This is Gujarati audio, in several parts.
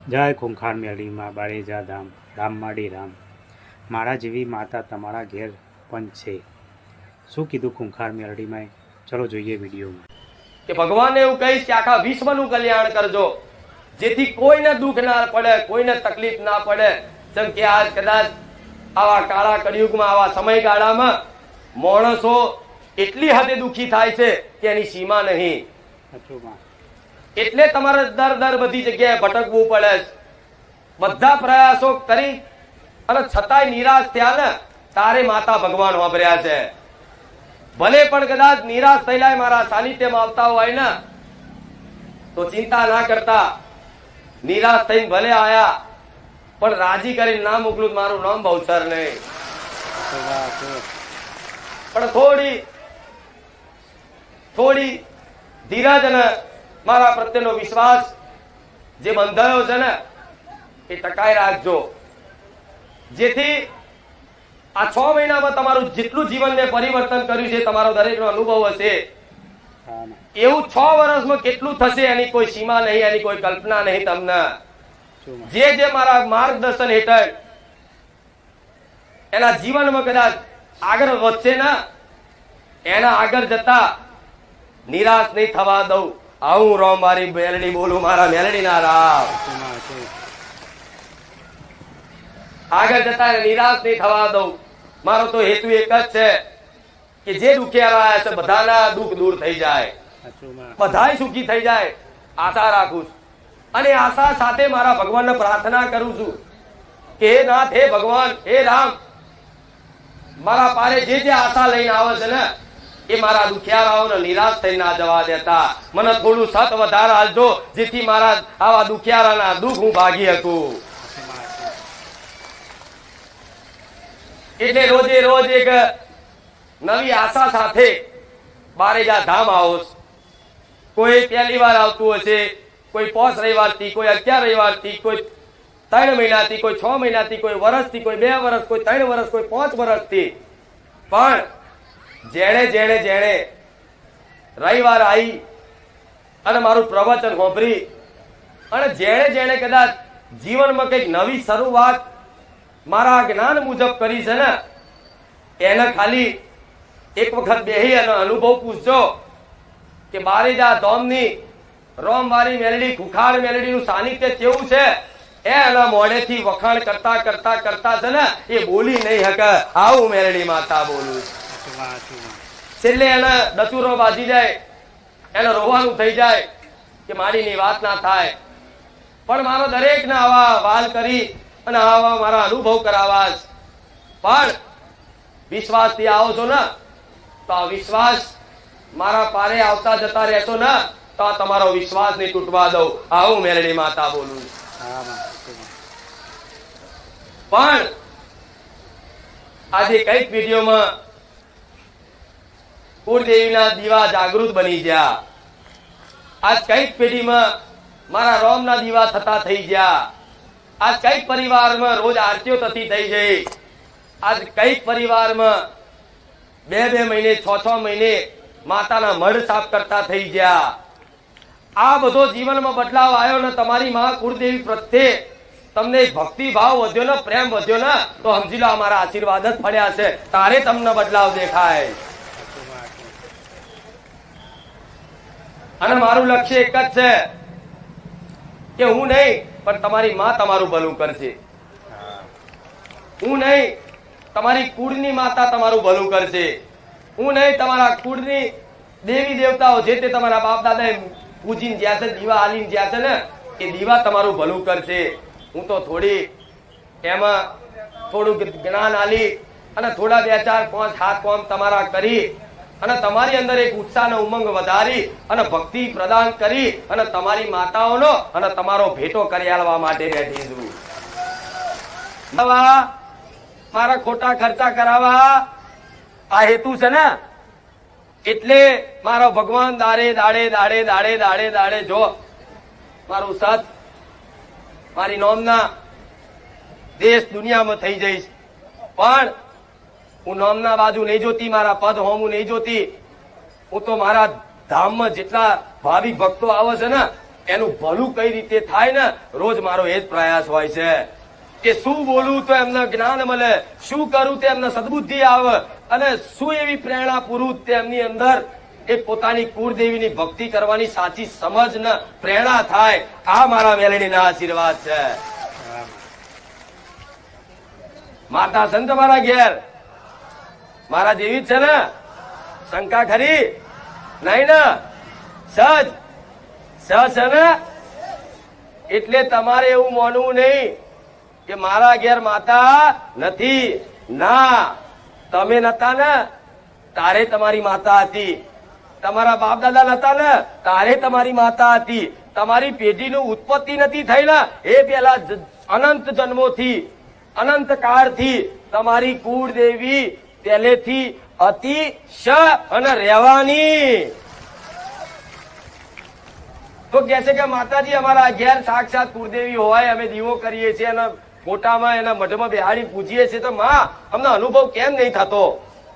જય ખૂંખાર મેળીમાં બાળેજા ધામ રામ માડી રામ મારા જેવી માતા તમારા ઘેર પણ છે। શું કીધું ખૂંખાર મેળડીમાં? ચલો જોઈએ વિડીયોમાં। કે ભગવાન એવું કહીશ કે આખા વિશ્વનું કલ્યાણ કરજો, જેથી કોઈને દુઃખ ના પડે, કોઈને તકલીફ ના પડે। જેમ કે આજ કદાચ આવા કાળા કળિયુગમાં, આવા સમયગાળામાં માણસો એટલી હદે દુઃખી થાય છે કે એની સીમા નહીં। એટલે તમારે દર બધી જગ્યાએ ભટકવું પડે। બધા પ્રયાસો કરી અને છતાંય નિરાશ થયા ને તારે માતા ભગવાન વાપર્યા છે। ભલે પણ કદાચ નિરાશ થયેલા મારા સાનિધ્યમાં આવતા હોય ને તો ચિંતા ના કરતા, નિરાશ થઈને ભલે આયા પણ રાજી કરીને ના મોકલું, મારું નામ ભવસર નહીં। પણ થોડી ધીરજ અને મારા પ્રત્યેનો વિશ્વાસ જે બંધાયો છે ને એ ટકાઈ રાખજો, જેથી આ 6 મહિનામાં તમારું જેટલું જીવન મેં પરિવર્તન કર્યું છે, તમારો દરેકનો અનુભવ હશે, એવું 6 વર્ષમાં કેટલું થશે એની કોઈ સીમા નહીં, એની કોઈ કલ્પના નહીં। તમને જે મારા માર્ગદર્શન હેઠળ એના જીવનમાં કદાચ આગળ વધશે ને, એના આગળ જતા નિરાશ નહીં થવા દઉં। આવું રોમ મારી મેલડી બોલું, મારા મેલડી ના રામ। આગળ જતા નિરાશ નહીં થવા દઉં। મારો તો હેતુ એક જ છે કે જે દુખિયારા છે બધાના દુઃખ દૂર થઈ જાય, બધાય સુખી થઈ જાય, આશા રાખું છું। અને આશા સાથે મારા ભગવાનને પ્રાર્થના કરું છું કે હે નાથ, હે ભગવાન, હે રામ, મારા પારે જે આશા લઈને આવે છે ને એ મારા દુખિયારાઓને નિરાશ થઈ ના જવા દેતા। મને થોડું સત વધારે હાલજો, જેથી મારા આવા દુખિયારાના દુઃખ હું ભાગી શકું। એટલે રોજે રોજ એક નવી આશા સાથે બારેજા ધામ આવો। કોઈ પહેલી વાર આવતું હશે, કોઈ 5 રવિવારથી, કોઈ 11 રવિવારથી, કોઈ 3 મહિનાથી, કોઈ 6 મહિનાથી, કોઈ વર્ષથી, કોઈ 2 વર્ષ, કોઈ 3 વર્ષ, કોઈ 5 વર્ષથી। પણ જેણે રવિવાર આવી અને મારું પ્રવચન સાંભળી અને જેણે કદાચ જીવનમાં કઈક નવી શરૂઆત મારા જ્ઞાન મુજબ કરી છે ને, એને ખાલી એક વખત બેહી અને અનુભવ પૂછજો કે બારેજા ધામની રોમવારી મેલડી, ખુખાર મેલડીનું સાનિધ્ય કેવું છે। એના મોઢેથી વખાણ કરતા છે ને એ બોલી નહીં શકે। આવું મેલડી માતા બોલું। છેલ્લે એને ડચુરો બાજી જાય, એને રોવાનું થઈ જાય કે મારીની વાત ના થાય। પણ મારો દરેકને આવા વાલ કરી અને આવા મારા અનુભવ કરાવવા। પણ વિશ્વાસથી આવો છો ને તો આ વિશ્વાસ મારા પારે આવતા જતા રહેશો ને તો આ તમારો વિશ્વાસ નહીં તૂટવા દઉં। આવું મેલડી માતા બોલું। પણ આજે કઈક વિડીયોમાં કુળદેવીના દીવા જાગૃત બની ગયા। આજ કઈક પેઢીમાં મારા રોમના દીવા થતા થઈ ગયા। આજ કઈક પરિવારમાં રોજ આરતીઓ થતી થઈ ગઈ। આજ કઈક પરિવારમાં 2 મહિને, 6 મહિને માતાના મઢ સાફ કરતા થઈ ગયા। આ બધો જીવનમાં બદલાવ આવ્યો ને તમારી માં કુળદેવી પ્રત્યે તમને ભક્તિ ભાવ વધ્યો ને, પ્રેમ વધ્યો ને, તો સમજી લો અમારા આશીર્વાદ જ પડ્યા છે, તારે તમને બદલાવ દેખાય। અને મારું લક્ષ્ય એક જ છે કે હું નહીં પણ તમારી માં તમારું ભલું કરશે। હું નહીં, તમારી કુળની માતા તમારું ભલું કરશે। હું નહીં, તમારા કુળની દેવી દેવતાઓ જે તે તમારા બાપ દાદાએ પૂજીને જ્યાં છે, દીવા હાલીને જ્યાં છે ને, એ દીવા તમારું ભલું કરશે। હું તો એમાં થોડું જ્ઞાન આલી અને થોડા 2, 4, 5 હાથ કામ તમારા કરી અને તમારી અંદર એક ઉત્સાહ અને ઉમંગ વધારી અને ભક્તિ પ્રદાન કરી અને તમારી માતાઓનો અને તમારો ભેટો કરી આલવા માટે બેઠી છું। મારા ખોટા ખર્ચા કરાવવા આ હેતુ છે ને, એટલે મારો ભગવાન દાડે જો મારું સત મારી નોમના દેશ દુનિયામાં થઈ જઈશ। પણ હું નોમના બાજુ નહીં જોતી, મારા પદ હોમું નહીં જોતી। હું તો મારા ધામમાં જેટલા ભાવિક ભક્તો આવે છે ને એનું ભલું કઈ રીતે થાય ને રોજ મારો એ જ પ્રયાસ હોય છે કે શું બોલું તો એમને જ્ઞાન મળે, શું કરું તો એમને સદબુદ્ધિ આવે અને શું એવી પ્રેરણા પૂરું તેમની અંદર એ પોતાની કુળદેવીની ભક્તિ કરવાની સાચી સમજ ને પ્રેરણા થાય. આ મારા મેલડીના આશીર્વાદ છે. માતા સંત મારા ઘેર મારા જેવી જ છે ને? શંકા ખરી નહીં ને? સજ છે ને? એટલે તમારે એવું માનવું નહીં કે મારા ઘેર માતા નથી. ના, તમે નતા ને તારે તમારી માતા હતી, તમારા બાપ દાદા નતા ને તારે તમારી માતા હતી. તમારી પેઢીનું ઉત્પત્તિ નથી થઈ ને એ પેલા અનંત જન્મોથી અનંત કાળથી તમારી કુળદેવી પહેલેથી હતી શ અને રહેવાની. તો કહે છે કે માતાજી અમારા ઘેર સાક્ષાત કુળદેવી હોય, અમે દીવો કરીએ છીએ અને ફોટામાં એના મઢમાં બેહાડી પૂજીએ છીએ, તો માં અમને અનુભવ કેમ નહીં થતો?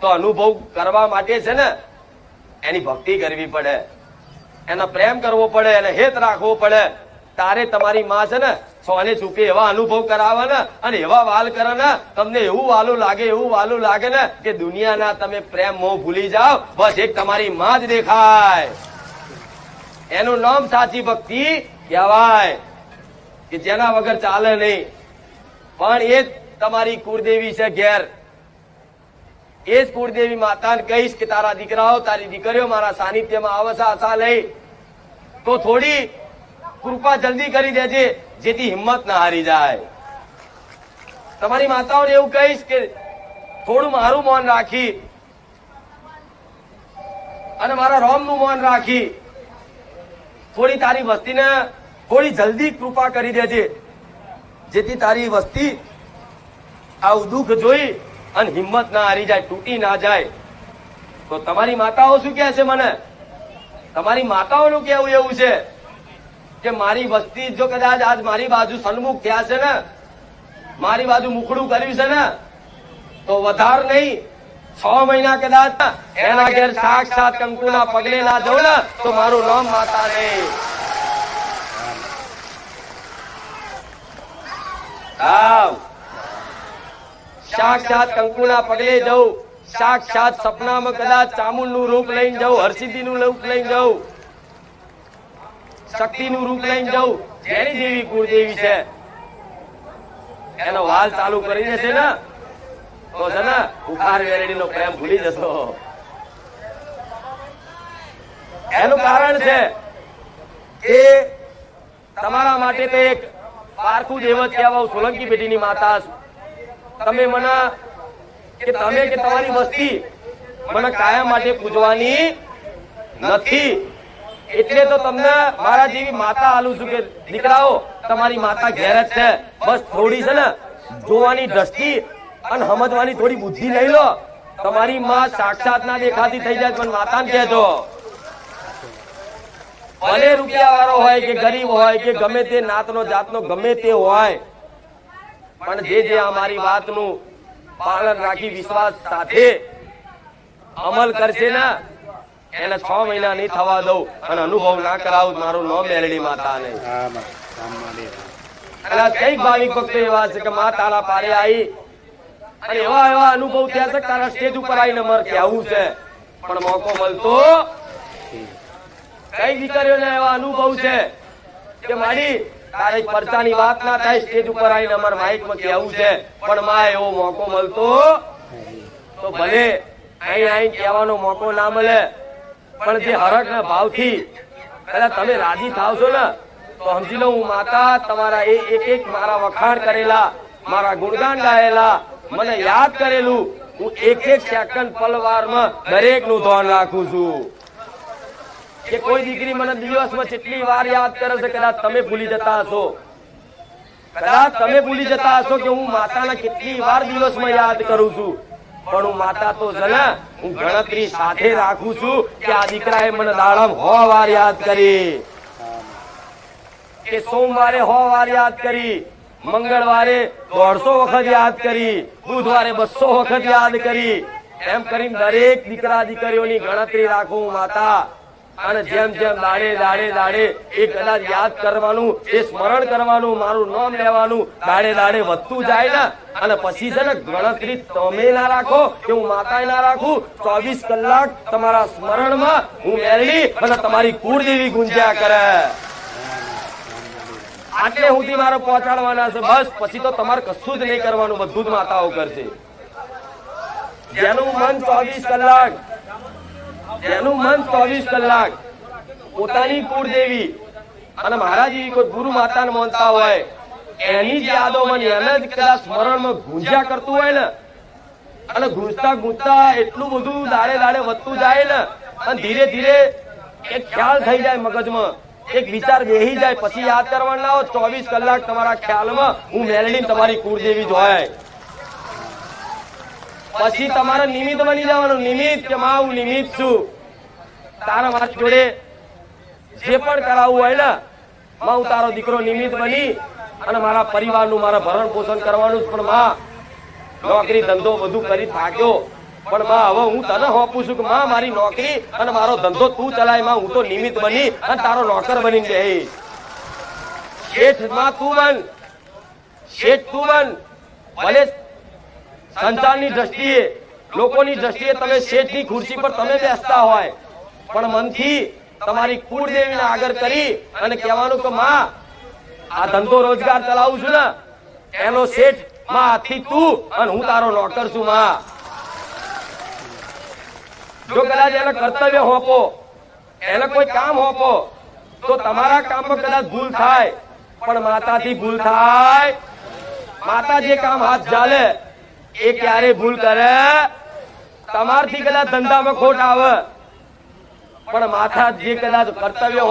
તો અનુભવ કરવા માટે છે ને એની ભક્તિ કરવી પડે, એનો પ્રેમ કરવો પડે, એને હેત રાખવો પડે. તારે તમારી માં છે ને સોને ચૂકે એવા અનુભવ કરાવે ને અને એવા વાલ કરે ને તમને એવું વાલું લાગે, એવું વાલું લાગે ને કે દુનિયાના તમે પ્રેમ મોહ ભૂલી જાઓ, બસ એક તમારી માં જ દેખાય. એનું નામ સાચી ભક્તિ કહેવાય કે જેના વગર ચાલે નહીં. પણ એ જ તમારી કુળદેવી છે ઘેર. એ જ કુળદેવી માતાને કહીશ કે તારા દીકરાઓ તારી દીકરીઓ મારા સાનિધ્યમાં આવશે આશા લઈ, તો થોડી કૃપા જલ્દી કરી દેજે જેથી હિંમત ના હારી જાય. તમારી માતાઓને એવું કહીશ કે થોડું મારું મૌન રાખી અને મારા રોમનું મૌન રાખી થોડી તારી વસ્તીને થોડી જલ્દી કૃપા કરી દેજે જેથી તારી વસ્તી આવું દુઃખ જોઈ અને હિંમત ના હારી જાય, તૂટી ના જાય. તો તમારી માતાઓ શું કહે છે મને? તમારી માતાઓનું કેવું એવું છે કે મારી વસ્તી જો કદાચ આજ મારી બાજુ સન્મુખ થયા છે ને, મારી બાજુ મુખડું કર્યું છે ને, તો વધાર નહીં 6 મહિના કદાચ એના ઘેર સાક્ષાત કંકુના પગલે ના જવું ને તો મારું નામ માતા નહીં. સાક્ષાત કંકુના પગલે જવું, સાક્ષાત સપનામાં કદાચ ચામુંડનું રૂપ લઈને જવું, હરસિદ્ધિનું રૂપ લઈને જવું, શક્તિનું રૂપ લઈને જવું, જેની જેવી કુળદેવી છે એનો વાલ ચાલુ કરી દેશે ને તો છે ને ઉખાર વેરડીનો પ્રેમ ભૂલી જશો. એનું કારણ છે કે તમારા માટે તો એક પારખું દેવત કહેવાય, સોલંકી પેઢીની માતા. તમે મને કે તમે કે તમારી વસ્તી મને કાયમ માટે પૂજવાની નથી, એટલે તો તમને મારા જેવી માતા આલું છું કે દીકરાઓ તમારી માતા ઘેર જ છે, બસ થોડી છે ને જોવાની દ્રષ્ટિ અને સમજવાની થોડી બુદ્ધિ લઈ લો. તમારી માં સાક્ષાત ના દેખાતી થઈ જાય પણ માતાને કહેજો. ભલે રૂપિયા વાળો હોય કે ગરીબ હોય કે ગમે તે નાતનો જાતનો ગમે તે હોય, પણ જે અમારી વાતનું પાલન રાખી વિશ્વાસ સાથે અમલ કરશે ને એને 6 મહિના નહીં થવા દઉં અને અનુભવ ના કરાવું મારું નામ મેલડી માતા નહીં. કઈક ભાવિક ભક્તો એવા છે કે માં તારા પારે આવી અને એવા એવા અનુભવ થયા છે તારા સ્ટેજ ઉપર આવીને મર કેવું છે પણ મોકો મળતો. કઈ દીકરીઓને એવા અનુભવ છે કે મારી તારે પરચાની વાત ના થાય, સ્ટેજ ઉપર આવીને અમારા માઇકમાં કેવું છે પણ માં એવો મોકો મળતો તો ભલે અહીં અહીં કહેવાનો મોકો ના મળે પણ જે હરખ ના ભાવથી પેલા તમે રાજી થાવ છો ને તો સમજી લો હું માતા તમારા એક એક મારા વખાણ કરેલા, મારા ગુણગાન ગાયેલા, મને યાદ કરેલું હું એક એક સેકન્ડ પલવારમાં દરેક નું ધ્યાન રાખું છું. કે કોઈ દીકરી મને દિવસમાં કેટલી વાર યાદ કરે છે કદાચ તમે ભૂલી જતા હશો, કદાચ તમે ભૂલી જતા હશો કે હું માતાને કેટલી વાર દિવસમાં યાદ કરું છું, પણ હું માતા તો છે ને હું ગણતરી સાથે રાખું છું કે આ દીકરાએ મને દાડમ 100 વાર યાદ કરી, કે સોમવારે 100 વાર યાદ કરી, મંગળવારે 150 વખત યાદ કરી, બુધવારે 200 વખત યાદ કરી, એમ કરીને દરેક દીકરા દીકરીઓની ગણતરી રાખું માતા. અને જેમ જેમ દાડે દાડે દાડે એ કદાચ યાદ કરવાનું, એ સ્મરણ કરવાનું, મારું નામ લેવાનું દાડે દાડે વધતું જાય ને, અને પછી છે ને ગણતરી તમે ના રાખો કે હું માતાએ ના રાખું, 24 કલાક તમારા સ્મરણમાં હું મેળવી અને તમારી કુળદેવી ગુંજ્યા કરે. આટલે સુધી મારે પહોંચાડવાના છે બસ. પછી તો તમારે કશું જ નહીં કરવાનું, બધું જ માતાઓ કરશે. જેનું મન 24 કલાક, જેનું મન 24 કલાક પોતાની કુળદેવી અને મારા જેવી કોઈ ગુરુ માતાને માનતા હોય, એની જ યાદોમાં એને જ કદાચ સ્મરણમાં ગુંજ્યા કરતું હોય ને, અને ગુંજતા ગુંજતા એટલું બધું દાડે દાડે વધતું જાય ને, અને ધીરે ધીરે એક ખ્યાલ થઈ જાય મગજમાં, એક વિચાર બેહી જાય, પછી યાદ કરવાના ના હોય. 24 કલાક તમારા ખ્યાલમાં હું મેલડી તમારી કુળદેવી જ હોય. પછી તમારે નિમિત્ત બની જવાનું, નિમિત્ત કે માં હું નિમિત્ત છું, તારા મારી જોડે જે પણ કરાવવું હોય ને માં હું તારો દીકરો નિમિત્ત બની અને મારા પરિવારનું મારા ભરણ પોષણ કરવાનું. પણ માં નોકરી ધંધો બધું કરી થાક્યો, પણ માં હવે હું તને સોંપું છું કે માં મારી નોકરી અને મારો ધંધો તું ચલાય. માં હું તો નિમિત્ત બની અને તારો નોકર બની જઈશ. શેઠ માં તું બન, શેઠ તું બન. ભલે સંસારની દ્રષ્ટિએ, લોકોની દ્રષ્ટિએ તમે શેઠની ખુરશી પર તમે બેસતા હોય, પણ મનથી તમારી કુળદેવીને આગળ કરી અને કહેવાનું કે માં આ ધંધો રોજગાર ચલાવું છું ને, એનો શેઠ માં આથી તું અને હું તારો નોકર છું. માં જો કદાચ એને કર્તવ્ય હોપો, એને કોઈ કામ હોપો, તો તમારા કામમાં કદાચ ભૂલ થાય, પણ માતાથી ભૂલ થાય. માતા જે કામ હાથ ચાલે એ ક્યારે ભૂલ કરે? તમારથી કદાચ ધંધામાં ખોટ આવે, પણ માતા જે કદાચ કર્તવ્ય